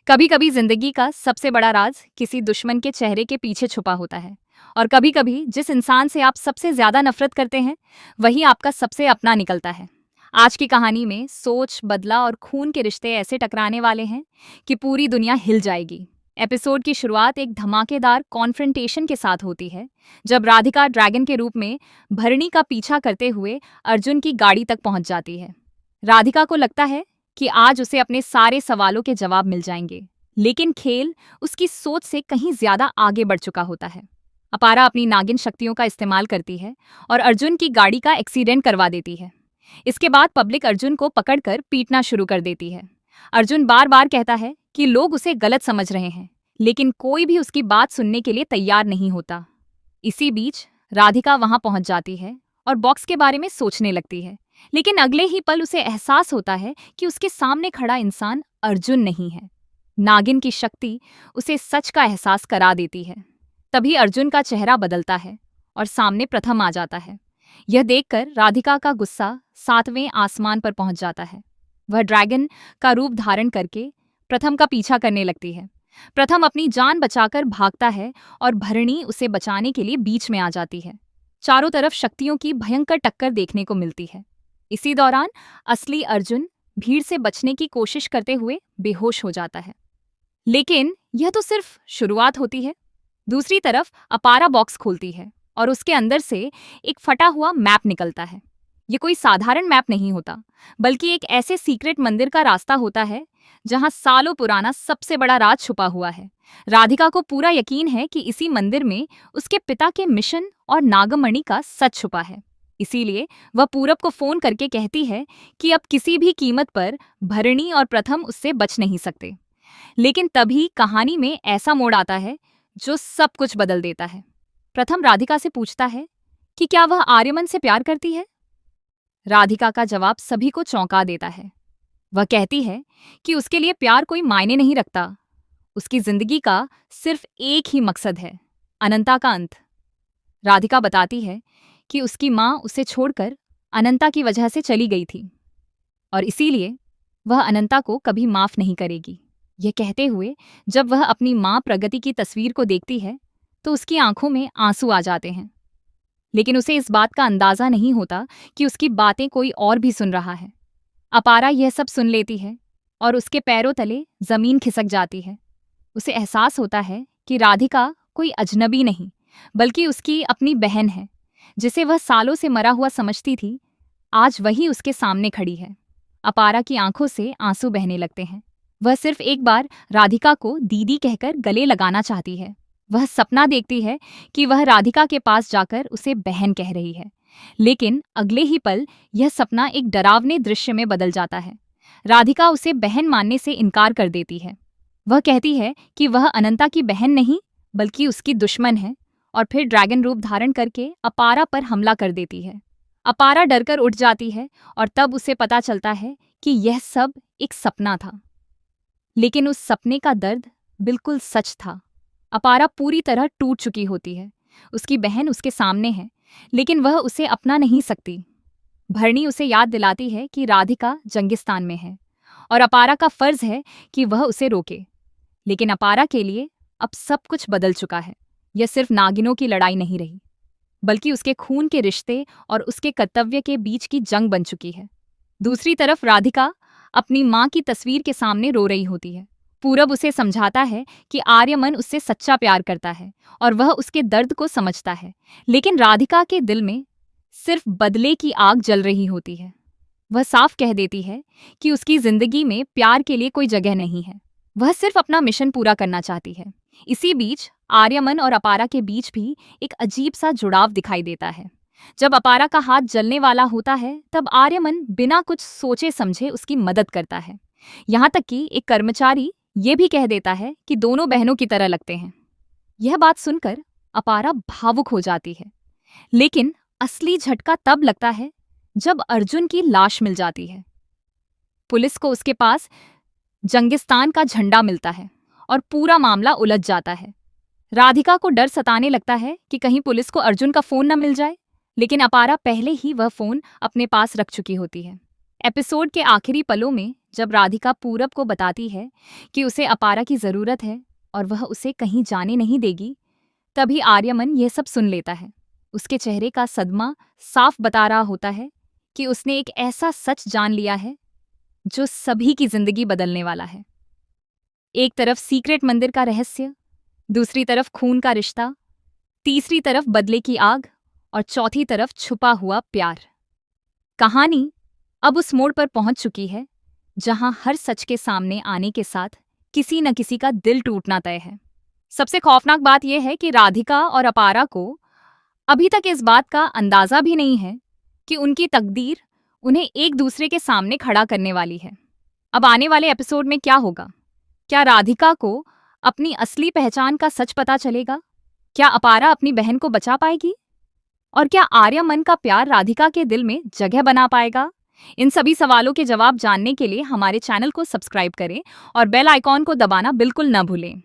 कभी कभी जिंदगी का सबसे बड़ा राज किसी दुश्मन के चेहरे के पीछे छुपा होता है। और कभी कभी जिस इंसान से आप सबसे ज्यादा नफरत करते हैं वही आपका सबसे अपना निकलता है। आज की कहानी में सोच, बदला और खून के रिश्ते ऐसे टकराने वाले हैं कि पूरी दुनिया हिल जाएगी। एपिसोड की शुरुआत एक धमाकेदार कॉन्फ्रंटेशन के साथ होती है, जब राधिका ड्रैगन के रूप में भरणी का पीछा करते हुए अर्जुन की गाड़ी तक पहुंच जाती है। राधिका को लगता है कि आज उसे अपने सारे सवालों के जवाब मिल जाएंगे, लेकिन खेल उसकी सोच से कहीं ज्यादा आगे बढ़ चुका होता है। अपारा अपनी नागिन शक्तियों का इस्तेमाल करती है और अर्जुन की गाड़ी का एक्सीडेंट करवा देती है। इसके बाद पब्लिक अर्जुन को पकड़कर पीटना शुरू कर देती है। अर्जुन बार बार कहता है कि लोग उसे गलत समझ रहे हैं, लेकिन कोई भी उसकी बात सुनने के लिए तैयार नहीं होता। इसी बीच राधिका वहां पहुंच जाती है और बॉक्स के बारे में सोचने लगती है, लेकिन अगले ही पल उसे एहसास होता है कि उसके सामने खड़ा इंसान अर्जुन नहीं है। नागिन की शक्ति उसे सच का एहसास करा देती है। तभी अर्जुन का चेहरा बदलता है और सामने प्रथम आ जाता है। यह देखकर राधिका का गुस्सा 7वें आसमान पर पहुंच जाता है। वह ड्रैगन का रूप धारण करके प्रथम का पीछा करने लगती है। प्रथम अपनी जान बचाकर भागता है और भरणी उसे बचाने के लिए बीच में आ जाती है। चारों तरफ शक्तियों की भयंकर टक्कर देखने को मिलती है। इसी दौरान असली अर्जुन भीड़ से बचने की कोशिश करते हुए बेहोश हो जाता है। लेकिन यह तो सिर्फ शुरुआत होती है। दूसरी तरफ अपारा बॉक्स खोलती है और उसके अंदर से एक फटा हुआ मैप निकलता है। ये कोई साधारण मैप नहीं होता, बल्कि एक ऐसे सीक्रेट मंदिर का रास्ता होता है जहां सालों पुराना सबसे बड़ा राज छुपा हुआ है। राधिका को पूरा यकीन है कि इसी मंदिर में उसके पिता के मिशन और नागमणि का सच छुपा है। इसीलिए वह पूरब को फोन करके कहती है कि अब किसी भी कीमत पर भरणी और प्रथम उससे बच नहीं सकते। लेकिन तभी कहानी में ऐसा मोड़ आता है जो सब कुछ बदल देता है। प्रथम राधिका से पूछता है कि क्या वह आर्यमन से प्यार करती है। राधिका का जवाब सभी को चौंका देता है। वह कहती है कि उसके लिए प्यार कोई मायने नहीं रखता। उसकी जिंदगी का सिर्फ एक ही मकसद है, अनंता का अंत। राधिका बताती है कि उसकी माँ उसे छोड़कर अनंता की वजह से चली गई थी और इसीलिए वह अनंता को कभी माफ नहीं करेगी। यह कहते हुए जब वह अपनी माँ प्रगति की तस्वीर को देखती है तो उसकी आंखों में आंसू आ जाते हैं। लेकिन उसे इस बात का अंदाजा नहीं होता कि उसकी बातें कोई और भी सुन रहा है। अपारा यह सब सुन लेती है और उसके पैरों तले जमीन खिसक जाती है। उसे एहसास होता है कि राधिका कोई अजनबी नहीं, बल्कि उसकी अपनी बहन है, जिसे वह सालों से मरा हुआ समझती थी। आज वही उसके सामने खड़ी है। अपारा की आंखों से आंसू बहने लगते हैं। वह सिर्फ एक बार राधिका को दीदी कहकर गले लगाना चाहती है। वह सपना देखती है कि वह राधिका के पास जाकर उसे बहन कह रही है, लेकिन अगले ही पल यह सपना एक डरावने दृश्य में बदल जाता है। राधिका उसे बहन मानने से इनकार कर देती है। वह कहती है कि वह अनंता की बहन नहीं, बल्कि उसकी दुश्मन है, और फिर ड्रैगन रूप धारण करके अपारा पर हमला कर देती है। अपारा डरकर उठ जाती है और तब उसे पता चलता है कि यह सब एक सपना था। लेकिन उस सपने का दर्द बिल्कुल सच था। अपारा पूरी तरह टूट चुकी होती है। उसकी बहन उसके सामने है, लेकिन वह उसे अपना नहीं सकती। भरणी उसे याद दिलाती है कि राधिका जंगिस्तान में है और अपारा का फर्ज है कि वह उसे रोके। लेकिन अपारा के लिए अब सब कुछ बदल चुका है। यह सिर्फ नागिनों की लड़ाई नहीं रही, बल्कि उसके खून के रिश्ते और उसके कर्तव्य के बीच की जंग बन चुकी है। दूसरी तरफ राधिका अपनी माँ की तस्वीर के सामने रो रही होती है। पूरब उसे समझाता है कि आर्यमन उससे सच्चा प्यार करता है और वह उसके दर्द को समझता है, लेकिन राधिका के दिल में सिर्फ बदले की आग जल रही होती है। वह साफ कह देती है कि उसकी जिंदगी में प्यार के लिए कोई जगह नहीं है। वह सिर्फ अपना मिशन पूरा करना चाहती है। इसी बीच आर्यमन और अपारा के बीच भी एक अजीब सा जुड़ाव दिखाई देता है। जब अपारा का हाथ जलने वाला होता है, तब आर्यमन बिना कुछ सोचे समझे उसकी मदद करता है। यहाँ तक कि एक कर्मचारी ये भी कह देता है कि दोनों बहनों की तरह लगते हैं। यह बात सुनकर अपारा भावुक हो जाती है, लेकिन असली झटका तब लगता है जब अर्जुन की लाश मिल जाती है। पुलिस को उसके पास जंगिस्तान का झंडा मिलता है और पूरा मामला उलझ जाता है। राधिका को डर सताने लगता है कि कहीं पुलिस को अर्जुन का फोन न मिल जाए, लेकिन अपारा पहले ही वह फोन अपने पास रख चुकी होती है। एपिसोड के आखिरी पलों में जब राधिका पूरब को बताती है कि उसे अपारा की जरूरत है और वह उसे कहीं जाने नहीं देगी, तभी आर्यमन यह सब सुन लेता है। उसके चेहरे का सदमा साफ बता रहा होता है कि उसने एक ऐसा सच जान लिया है जो सभी की जिंदगी बदलने वाला है। एक तरफ सीक्रेट मंदिर का रहस्य, दूसरी तरफ खून का रिश्ता, तीसरी तरफ बदले की आग और चौथी तरफ छुपा हुआ प्यार। कहानी अब उस मोड़ पर पहुंच चुकी है जहां हर सच के सामने आने के साथ किसी न किसी का दिल टूटना तय है। सबसे खौफनाक बात यह है कि राधिका और अपारा को अभी तक इस बात का अंदाजा भी नहीं है कि उनकी तकदीर उन्हें एक दूसरे के सामने खड़ा करने वाली है। अब आने वाले एपिसोड में क्या होगा? क्या राधिका को अपनी असली पहचान का सच पता चलेगा? क्या अपारा अपनी बहन को बचा पाएगी? और क्या आर्यमन का प्यार राधिका के दिल में जगह बना पाएगा? इन सभी सवालों के जवाब जानने के लिए हमारे चैनल को सब्सक्राइब करें और बेल आइकॉन को दबाना बिल्कुल न भूलें।